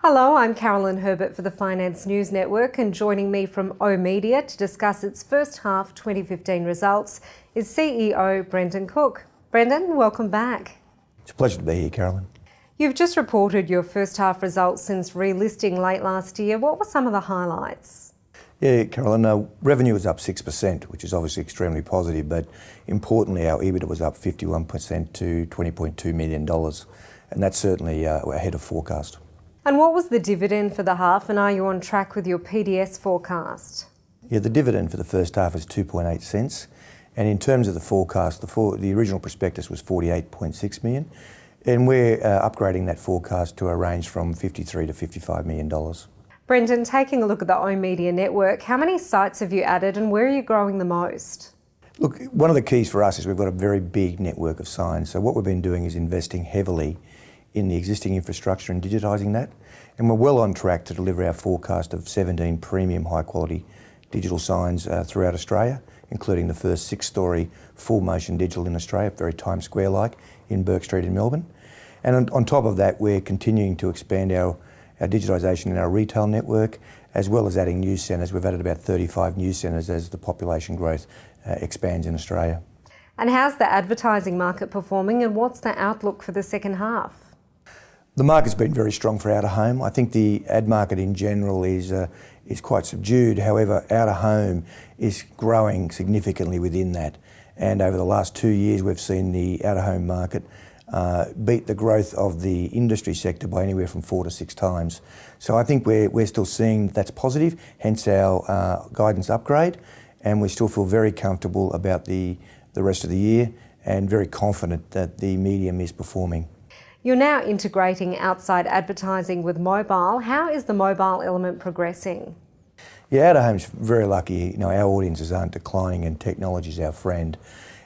Hello, I'm Carolyn Herbert for the Finance News Network, and joining me from oOh Media to discuss its first half 2015 results is CEO Brendon Cook. Brendon, welcome back. It's a pleasure to be here, Carolyn. You've just reported your first half results since relisting late last year. What were some of the highlights? Yeah, Carolyn, revenue was up 6%, which is obviously extremely positive, but importantly, our EBITDA was up 51% to $20.2 million, and that's certainly ahead of forecast. And what was the dividend for the half, and are you on track with your PDS forecast? Yeah, the dividend for the first half is 2.8 cents, and in terms of the forecast, the original prospectus was 48.6 million, and we're upgrading that forecast to a range from 53 to $55 million. Brendon, taking a look at the oOh Media network, how many sites have you added and where are you growing the most? Look, one of the keys for us is we've got a very big network of signs, so what we've been doing is investing heavily in the existing infrastructure and digitising that, and we're well on track to deliver our forecast of 17 premium high quality digital signs throughout Australia, including the first 6-storey full motion digital in Australia, very Times Square like, in Bourke Street in Melbourne. And on top of that, we're continuing to expand our digitisation in our retail network, as well as adding news centres. We've added about 35 news centres as the population growth expands in Australia. And how's the advertising market performing, and what's the outlook for the second half? The market's been very strong for out-of-home. I think the ad market in general is quite subdued. However, out-of-home is growing significantly within that. And over the last 2 years, we've seen the out-of-home market beat the growth of the industry sector by anywhere from 4 to 6 times. So I think we're still seeing that's positive, hence our guidance upgrade. And we still feel very comfortable about the rest of the year and very confident that the medium is performing. You're now integrating outside advertising with mobile. How is the mobile element progressing? Yeah, out-of-home's very lucky. Our audiences aren't declining and technology's our friend.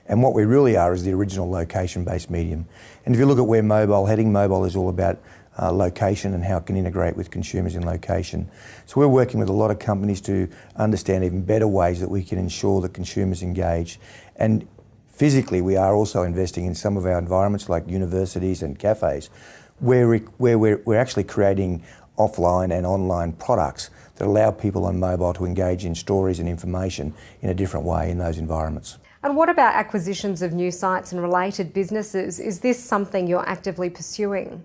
And what we really are is the original location-based medium. And if you look at where mobile's heading, mobile is all about location and how it can integrate with consumers in location. So we're working with a lot of companies to understand even better ways that we can ensure that consumers engage. And physically, we are also investing in some of our environments like universities and cafes, where we're actually creating offline and online products that allow people on mobile to engage in stories and information in a different way in those environments. And what about acquisitions of new sites and related businesses? Is this something you're actively pursuing?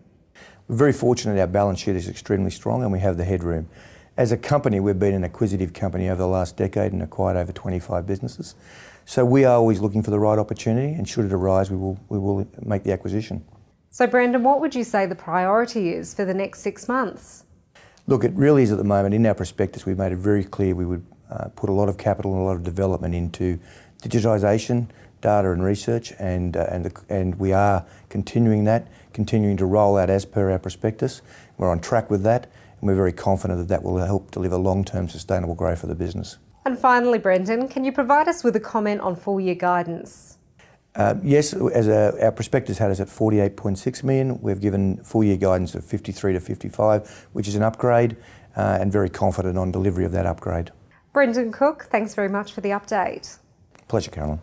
We're very fortunate our balance sheet is extremely strong and we have the headroom. As a company, we've been an acquisitive company over the last decade and acquired over 25 businesses. So we are always looking for the right opportunity, and should it arise, we will make the acquisition. So Brendon, what would you say the priority is for the next 6 months? Look, it really is at the moment. In our prospectus, we've made it very clear we would put a lot of capital and a lot of development into digitisation, data and research, and we are continuing to roll out as per our prospectus. We're on track with that, and we're very confident that that will help deliver long-term sustainable growth for the business. And finally, Brendon, can you provide us with a comment on full-year guidance? Yes, as our prospectus had us at 48.6 million. We've given full-year guidance of 53 to 55, which is an upgrade, and very confident on delivery of that upgrade. Brendon Cook, thanks very much for the update. Pleasure, Carolyn.